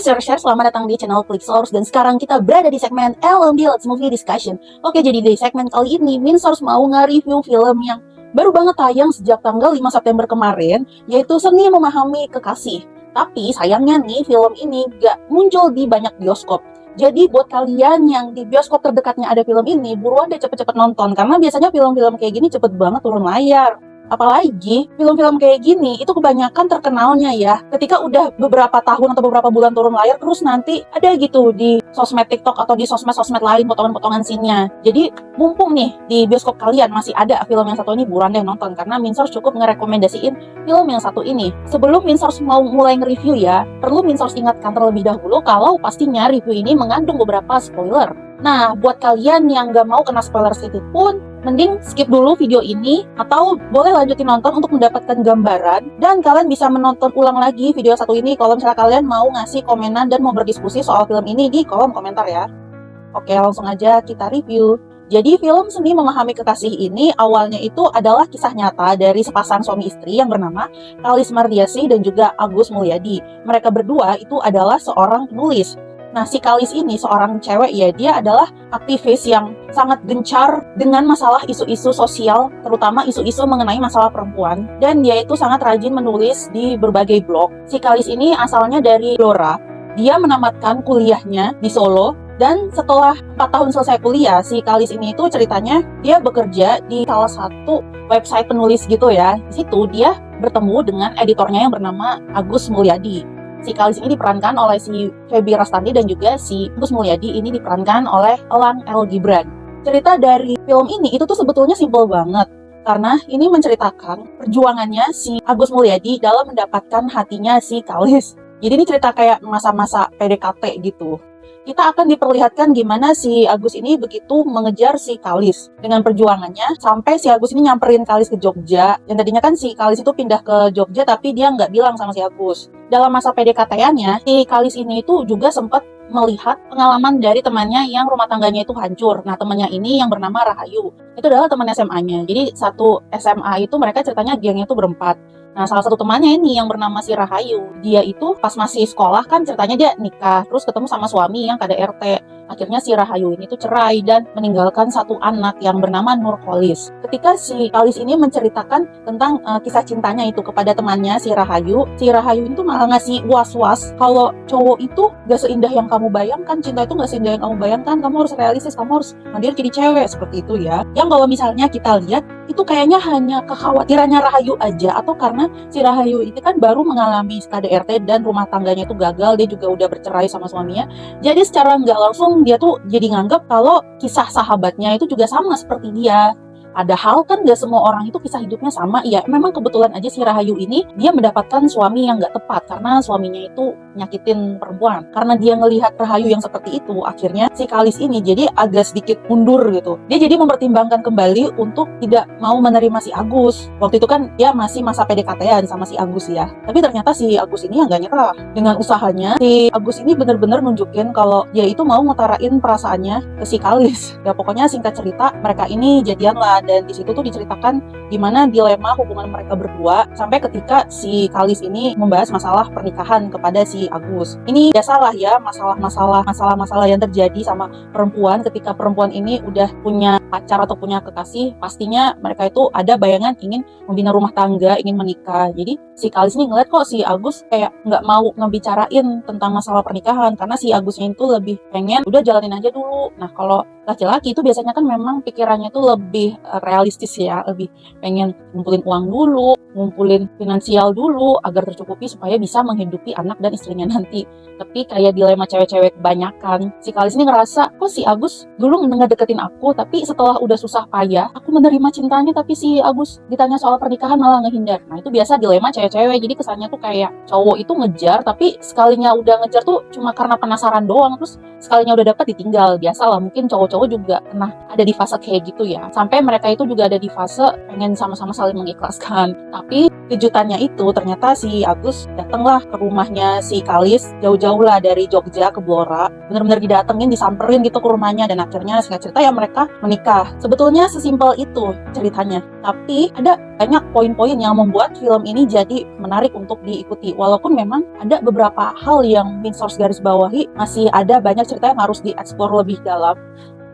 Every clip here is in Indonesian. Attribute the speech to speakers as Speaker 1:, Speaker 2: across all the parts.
Speaker 1: share-share, selamat datang di channel Clicksource. Dan sekarang kita berada di segmen LMD Let's Movie Discussion. Oke, jadi di segmen kali ini Minsource mau nge-review film yang baru banget tayang sejak tanggal 5 September kemarin, yaitu Seni Memahami Kekasih. Tapi sayangnya nih, film ini gak muncul di banyak bioskop. Jadi buat kalian yang di bioskop terdekatnya ada film ini, buruan deh cepet-cepet nonton, karena biasanya film-film kayak gini cepet banget turun layar. Apalagi film-film kayak gini itu kebanyakan terkenalnya ya ketika udah beberapa tahun atau beberapa bulan turun layar, terus nanti ada gitu di sosmed TikTok atau di sosmed-sosmed lain potongan-potongan scene-nya. Jadi mumpung nih di bioskop kalian masih ada film yang satu ini, buruan deh nonton, karena Minsource cukup ngerekomendasiin film yang satu ini. Sebelum Minsource mau mulai nge-review ya, perlu Minsource ingatkan terlebih dahulu kalau pastinya review ini mengandung beberapa spoiler. Nah, buat kalian yang gak mau kena spoiler sedikit pun, mending skip dulu video ini, atau boleh lanjutin nonton untuk mendapatkan gambaran, dan kalian bisa menonton ulang lagi video satu ini kalau misalnya kalian mau ngasih komenan dan mau berdiskusi soal film ini di kolom komentar ya. Oke, langsung aja kita review. Jadi film Seni Memahami Kekasih ini awalnya itu adalah kisah nyata dari sepasang suami istri yang bernama Kalis Mardiasih dan juga Agus Mulyadi. Mereka berdua itu adalah seorang penulis. Nah, si Kalis ini seorang cewek ya, dia adalah aktivis yang sangat gencar dengan masalah isu-isu sosial, terutama isu-isu mengenai masalah perempuan. Dan dia itu sangat rajin menulis di berbagai blog. Si Kalis ini asalnya dari Blora. Dia menamatkan kuliahnya di Solo. Dan setelah 4 tahun selesai kuliah, si Kalis ini itu ceritanya dia bekerja di salah satu website penulis gitu ya. Di situ dia bertemu dengan editornya yang bernama Agus Mulyadi. Si Kalis ini diperankan oleh si Feby Rastandi dan juga si Agus Mulyadi ini diperankan oleh Elang L. Gibran. Cerita dari film ini itu tuh sebetulnya simpel banget, karena ini menceritakan perjuangannya si Agus Mulyadi dalam mendapatkan hatinya si Kalis. Jadi ini cerita kayak masa-masa PDKT gitu. Kita akan diperlihatkan gimana si Agus ini begitu mengejar si Kalis dengan perjuangannya sampai si Agus ini nyamperin Kalis ke Jogja. Yang tadinya kan si Kalis itu pindah ke Jogja tapi dia nggak bilang sama si Agus. Dalam masa PDKT-nya, si Kalis ini itu juga sempat melihat pengalaman dari temannya yang rumah tangganya itu hancur. Nah, temannya ini yang bernama Rahayu. Itu adalah teman SMA-nya. Jadi satu SMA itu mereka ceritanya gengnya itu berempat. Nah, salah satu temannya ini yang bernama si Rahayu, dia itu pas masih sekolah kan ceritanya dia nikah, terus ketemu sama suami yang KDRT. Akhirnya si Rahayu ini tuh cerai dan meninggalkan satu anak yang bernama Nurkolis. Ketika si Kalis ini menceritakan tentang kisah cintanya itu kepada temannya si Rahayu itu malah ngasih was-was kalau cowok itu gak seindah yang kamu bayangkan, cinta itu gak seindah yang kamu bayangkan, kamu harus realistis, kamu harus mandiri jadi cewek, seperti itu ya. Yang kalau misalnya kita lihat, itu kayaknya hanya kekhawatirannya Rahayu aja, atau karena si Rahayu ini kan baru mengalami KDRT dan rumah tangganya itu gagal, dia juga udah bercerai sama suaminya. Jadi secara nggak langsung dia tuh jadi nganggap kalau kisah sahabatnya itu juga sama seperti dia. Padahal kan gak semua orang itu kisah hidupnya sama. Ya memang kebetulan aja si Rahayu ini dia mendapatkan suami yang gak tepat karena suaminya itu nyakitin perempuan. Karena dia ngelihat Rahayu yang seperti itu, akhirnya si Kalis ini jadi agak sedikit mundur gitu. Dia jadi mempertimbangkan kembali untuk tidak mau menerima si Agus. Waktu itu kan dia masih masa PDKT-an sama si Agus ya. Tapi ternyata si Agus ini yang gak nyerah. Dengan usahanya, si Agus ini bener-bener nunjukin kalau dia itu mau ngutarain perasaannya ke si Kalis. Ya pokoknya singkat cerita, mereka ini jadian lah. Dan di situ tuh diceritakan gimana dilema hubungan mereka berdua sampai ketika si Kalis ini membahas masalah pernikahan kepada si Agus. Ini biasalah ya masalah yang terjadi sama perempuan ketika perempuan ini udah punya pacar atau punya kekasih, pastinya mereka itu ada bayangan ingin membina rumah tangga, ingin menikah. Jadi si Kalis ini ngeliat kok si Agus kayak nggak mau ngebicarain tentang masalah pernikahan karena si Agusnya itu lebih pengen udah jalanin aja dulu. Nah kalau laki-laki itu biasanya kan memang pikirannya itu lebih realistis ya, lebih pengen ngumpulin uang dulu, ngumpulin finansial dulu agar tercukupi supaya bisa menghidupi anak dan istrinya nanti. Tapi kayak dilema cewek-cewek kebanyakan, si Kalis ini ngerasa kok si Agus dulu ngedeketin aku, tapi setelah udah susah payah aku menerima cintanya, tapi si Agus ditanya soal pernikahan malah ngehindar. Nah itu biasa dilema cewek-cewek, jadi kesannya tuh kayak cowok itu ngejar, tapi sekalinya udah ngejar tuh cuma karena penasaran doang, terus sekalinya udah dapet ditinggal. Biasalah mungkin cowok-cowok cowok juga pernah ada di fase kayak gitu ya. Sampai mereka itu juga ada di fase pengen sama-sama saling mengikhlaskan. Tapi kejutannya itu ternyata si Agus datanglah ke rumahnya si Kalis, jauh-jauh lah dari Jogja ke Blora. Bener-bener didatengin, disamperin gitu ke rumahnya, dan akhirnya singkat cerita ya mereka menikah. Sebetulnya sesimpel itu ceritanya. Tapi ada banyak poin-poin yang membuat film ini jadi menarik untuk diikuti. Walaupun memang ada beberapa hal yang Min Source garis bawahi, masih ada banyak cerita yang harus dieksplor lebih dalam,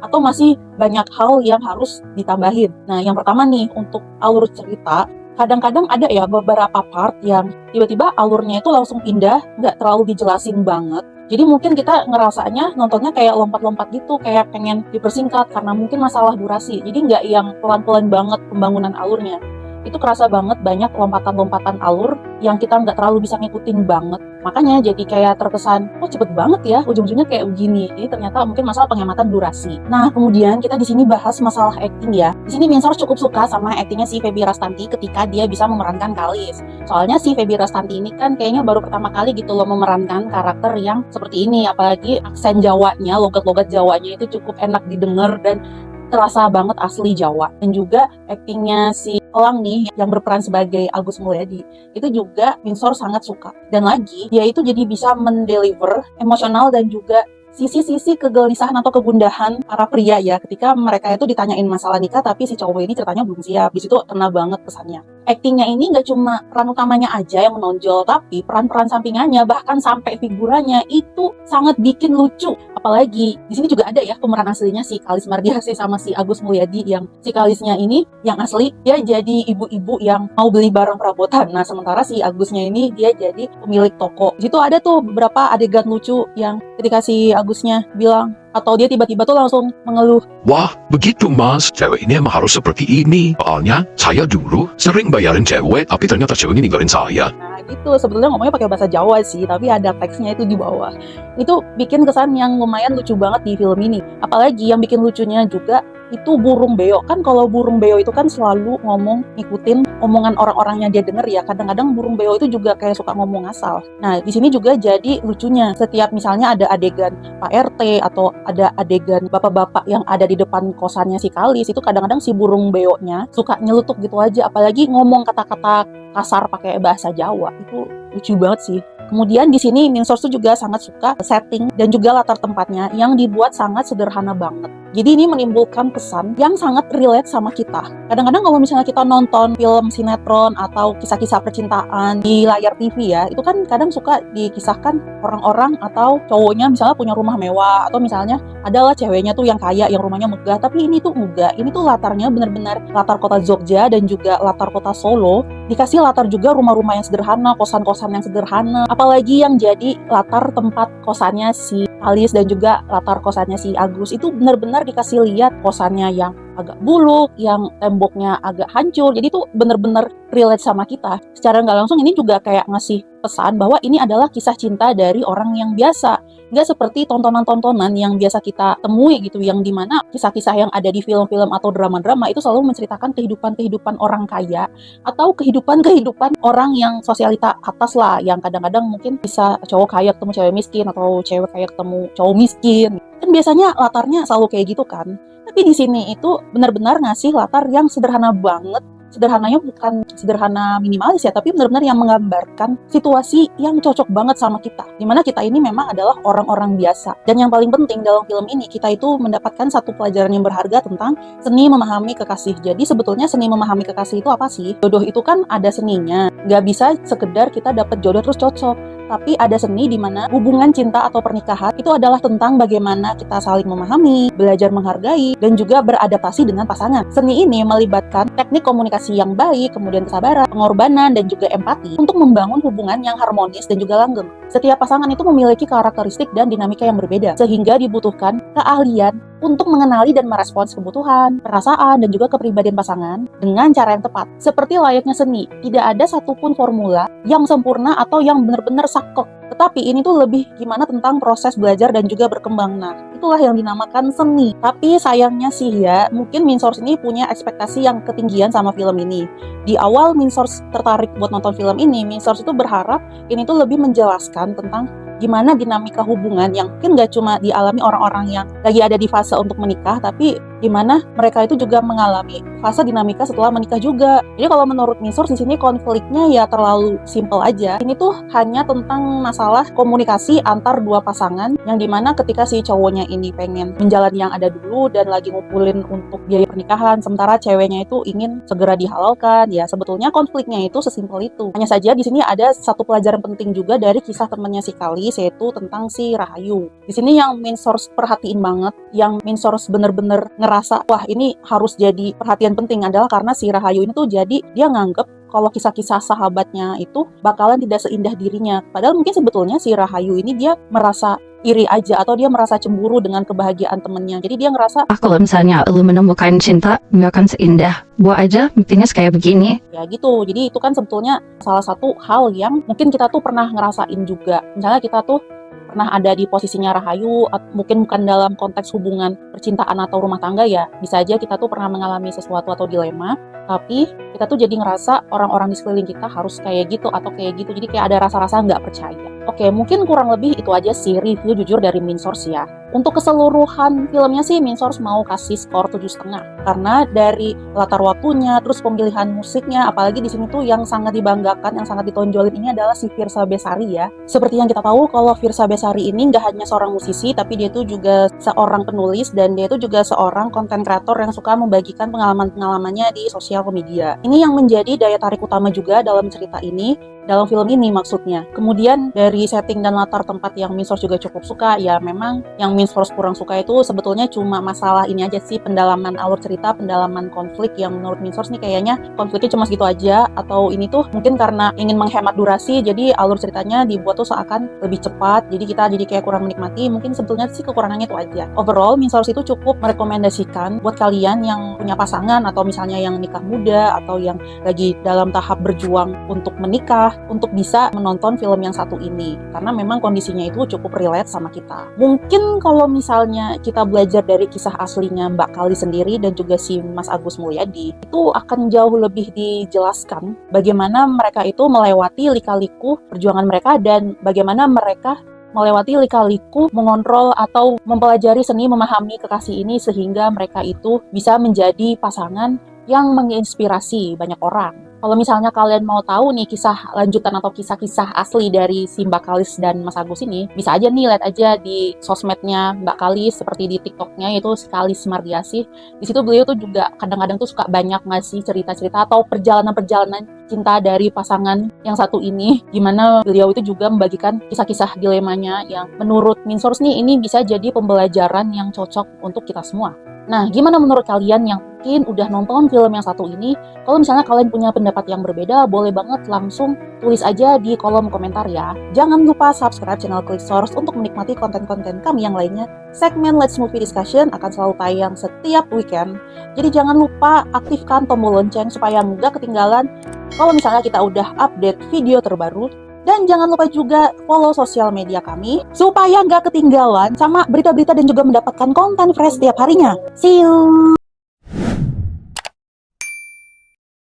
Speaker 1: atau masih banyak hal yang harus ditambahin. Nah, yang pertama nih, untuk alur cerita, kadang-kadang ada ya beberapa part yang tiba-tiba alurnya itu langsung pindah, nggak terlalu dijelasin banget. Jadi mungkin kita ngerasanya nontonnya kayak lompat-lompat gitu, kayak pengen dipersingkat karena mungkin masalah durasi. Jadi nggak yang pelan-pelan banget pembangunan alurnya. Itu kerasa banget banyak lompatan-lompatan alur yang kita nggak terlalu bisa ngikutin banget. Makanya jadi kayak terkesan, oh cepet banget ya, ujung-ujungnya kayak begini. Jadi ternyata mungkin masalah penghematan durasi. Nah, kemudian kita di sini bahas masalah acting ya. Di sini Min Source cukup suka sama actingnya si Feby Rastanti ketika dia bisa memerankan Kalis. Soalnya si Feby Rastanti ini kan kayaknya baru pertama kali gitu loh memerankan karakter yang seperti ini. Apalagi aksen Jawanya, logat-logat Jawanya itu cukup enak didengar dan terasa banget asli Jawa. Dan juga aktingnya si Elang nih yang berperan sebagai Agus Mulyadi itu juga Min Source sangat suka. Dan lagi dia itu jadi bisa mendeliver emosional dan juga sisi-sisi kegelisahan atau kegundahan para pria ya ketika mereka itu ditanyain masalah nikah tapi si cowok ini ceritanya belum siap. Di situ kena banget pesannya. Aktingnya ini nggak cuma peran utamanya aja yang menonjol, tapi peran-peran sampingannya bahkan sampai figurannya itu sangat bikin lucu. Apalagi di sini juga ada ya pemeran aslinya si Kalis Mardiasih sama si Agus Mulyadi, yang si Kalisnya ini yang asli dia jadi ibu-ibu yang mau beli barang perabotan. Nah, sementara si Agusnya ini dia jadi pemilik toko. Di situ ada tuh beberapa adegan lucu yang ketika si Agusnya bilang, atau dia tiba-tiba tuh langsung mengeluh,
Speaker 2: "Wah, begitu mas, cewek ini emang harus seperti ini. Soalnya saya dulu sering bayarin cewek, tapi ternyata cewek ini ninggalin saya."
Speaker 1: nah gitu. Sebetulnya ngomongnya pakai bahasa Jawa sih, tapi ada teksnya itu di bawah. Itu bikin kesan yang lumayan lucu banget di film ini. Apalagi yang bikin lucunya juga itu burung beo. Kan kalau burung beo itu kan selalu ngomong ngikutin omongan orang-orang yang dia denger ya. Kadang-kadang burung beo itu juga kayak suka ngomong asal. Nah, di sini juga jadi lucunya. Setiap misalnya ada adegan Pak RT atau ada adegan bapak-bapak yang ada di depan kosannya si Kalis, itu kadang-kadang si burung beonya suka nyelutuk gitu aja. Apalagi ngomong kata-kata kasar pakai bahasa Jawa. Itu lucu banget sih. Kemudian di sini Min Source juga sangat suka setting dan juga latar tempatnya yang dibuat sangat sederhana banget. Jadi ini menimbulkan kesan yang sangat relate sama kita. Kadang-kadang kalau misalnya kita nonton film sinetron atau kisah-kisah percintaan di layar TV ya, itu kan kadang suka dikisahkan orang-orang atau cowoknya misalnya punya rumah mewah, atau misalnya adalah ceweknya tuh yang kaya, yang rumahnya megah. Tapi ini tuh enggak. Ini tuh latarnya benar-benar latar kota Jogja dan juga latar kota Solo. Dikasih latar juga rumah-rumah yang sederhana, kosan-kosan yang sederhana. Apalagi yang jadi latar tempat kosannya si Kalis dan juga latar kosannya si Agus, itu benar-benar dikasih lihat kosannya yang agak buluk, yang temboknya agak hancur. Jadi itu benar-benar relate sama kita. Secara nggak langsung ini juga kayak ngasih pesan bahwa ini adalah kisah cinta dari orang yang biasa. Nggak seperti tontonan-tontonan yang biasa kita temui gitu, yang dimana kisah-kisah yang ada di film-film atau drama-drama itu selalu menceritakan kehidupan-kehidupan orang kaya atau kehidupan-kehidupan orang yang sosialita atas lah, yang kadang-kadang mungkin bisa cowok kaya ketemu cewek miskin atau cewek kaya ketemu cowok miskin. Kan biasanya latarnya selalu kayak gitu kan. Tapi di sini itu benar-benar ngasih latar yang sederhana banget. Sederhananya bukan sederhana minimalis ya, tapi benar-benar yang menggambarkan situasi yang cocok banget sama kita. Dimana kita ini memang adalah orang-orang biasa. Dan yang paling penting dalam film ini, kita itu mendapatkan satu pelajaran yang berharga tentang seni memahami kekasih. Jadi sebetulnya seni memahami kekasih itu apa sih? Jodoh itu kan ada seninya. Nggak bisa sekedar kita dapat jodoh terus cocok. Tapi ada seni di mana hubungan cinta atau pernikahan itu adalah tentang bagaimana kita saling memahami, belajar menghargai, dan juga beradaptasi dengan pasangan. Seni ini melibatkan teknik komunikasi yang baik, kemudian kesabaran, pengorbanan, dan juga empati untuk membangun hubungan yang harmonis dan juga langgeng. Setiap pasangan itu memiliki karakteristik dan dinamika yang berbeda, sehingga dibutuhkan keahlian untuk mengenali dan merespons kebutuhan, perasaan, dan juga kepribadian pasangan dengan cara yang tepat. Seperti layaknya seni, tidak ada satupun formula yang sempurna atau yang benar-benar saklek. Tetapi ini tuh lebih gimana tentang proses belajar dan juga berkembang. Nah, itulah yang dinamakan seni. Tapi sayangnya sih ya, mungkin Min Source ini punya ekspektasi yang ketinggian sama film ini. Di awal Min Source tertarik buat nonton film ini, Min Source itu berharap ini tuh lebih menjelaskan tentang gimana dinamika hubungan yang mungkin gak cuma dialami orang-orang yang lagi ada di fase untuk menikah, tapi gimana mereka itu juga mengalami fase dinamika setelah menikah juga. Jadi kalau menurut Minsurs di sini konfliknya ya terlalu simple aja. Ini tuh hanya tentang masalah komunikasi antar dua pasangan, yang dimana ketika si cowoknya ini pengen menjalani yang ada dulu dan lagi ngumpulin untuk biaya pernikahan, sementara ceweknya itu ingin segera dihalalkan. Ya sebetulnya konfliknya itu sesimpel itu. Hanya saja di sini ada satu pelajaran penting juga dari kisah temannya si Kalis, yaitu tentang si Rahayu. Di sini yang Minsurs perhatiin banget, yang Minsurs bener-bener ngerasa wah ini harus jadi perhatian penting adalah karena si Rahayu ini tuh jadi dia nganggep kalau kisah-kisah sahabatnya itu bakalan tidak seindah dirinya. Padahal mungkin sebetulnya si Rahayu ini dia merasa iri aja atau dia merasa cemburu dengan kebahagiaan temennya. Jadi dia ngerasa
Speaker 3: Kalau misalnya lu menemukan cinta nggak akan seindah gua aja mimpinya kayak begini.
Speaker 1: ya gitu. Jadi itu kan sebetulnya salah satu hal yang mungkin kita tuh pernah ngerasain juga. Misalnya kita tuh pernah ada di posisinya Rahayu, mungkin bukan dalam konteks hubungan percintaan atau rumah tangga ya, bisa aja kita tuh pernah mengalami sesuatu atau dilema, tapi kita tuh jadi ngerasa orang-orang di sekeliling kita harus kayak gitu atau kayak gitu, jadi kayak ada rasa-rasa nggak percaya. Oke, mungkin kurang lebih itu aja sih review jujur dari Minsurs ya. Untuk keseluruhan filmnya sih Minsurs mau kasih skor 7,5 karena dari latar waktunya, terus pemilihan musiknya, apalagi di sini tuh yang sangat dibanggakan, yang sangat ditonjolin ini adalah si Fiersa Besari ya. Seperti yang kita tahu kalau Fiersa Besari ini nggak hanya seorang musisi, tapi dia tuh juga seorang penulis dan dia tuh juga seorang konten kreator yang suka membagikan pengalaman-pengalamannya di sosial media. Ini yang menjadi daya tarik utama juga dalam cerita ini, dalam film ini maksudnya. Kemudian dari setting dan latar tempat yang Minsurs juga cukup suka, ya memang yang Minsurs kurang suka itu sebetulnya cuma masalah ini aja sih, pendalaman alur cerita, pendalaman konflik yang menurut Minsurs nih kayaknya konfliknya cuma segitu aja, atau ini tuh mungkin karena ingin menghemat durasi jadi alur ceritanya dibuat tuh seakan lebih cepat, jadi kita jadi kayak kurang menikmati. Mungkin sebetulnya sih kekurangannya itu aja. Overall Minsurs itu cukup merekomendasikan buat kalian yang punya pasangan atau misalnya yang nikah muda atau yang lagi dalam tahap berjuang untuk menikah, untuk bisa menonton film yang satu ini karena memang kondisinya itu cukup relate sama kita. Mungkin kalau misalnya kita belajar dari kisah aslinya Mbak Kali sendiri dan juga si Mas Agus Mulyadi, itu akan jauh lebih dijelaskan bagaimana mereka itu melewati lika-liku perjuangan mereka dan bagaimana mereka melewati lika-liku mengontrol atau mempelajari seni memahami kekasih ini sehingga mereka itu bisa menjadi pasangan yang menginspirasi banyak orang. Kalau misalnya kalian mau tahu nih kisah lanjutan atau kisah-kisah asli dari si Mbak Kalis dan Mas Agus ini, bisa aja nih lihat aja di sosmednya Mbak Kalis, seperti di TikToknya itu Kalis Mardiasih. Di situ beliau tuh juga kadang-kadang tuh suka banyak ngasih cerita-cerita atau perjalanan-perjalanan cinta dari pasangan yang satu ini, gimana beliau itu juga membagikan kisah-kisah dilemanya yang menurut Minsurs nih ini bisa jadi pembelajaran yang cocok untuk kita semua. Nah, gimana menurut kalian yang mungkin udah nonton film yang satu ini? Kalau misalnya kalian punya pendapat yang berbeda, boleh banget langsung tulis aja di kolom komentar ya. Jangan lupa subscribe channel Clicksource untuk menikmati konten-konten kami yang lainnya. Segmen Let's Movie Discussion akan selalu tayang setiap weekend. Jadi jangan lupa aktifkan tombol lonceng supaya nggak ketinggalan kalau misalnya kita udah update video terbaru. Dan jangan lupa juga follow sosial media kami supaya nggak ketinggalan sama berita-berita dan juga mendapatkan konten fresh setiap harinya. See you!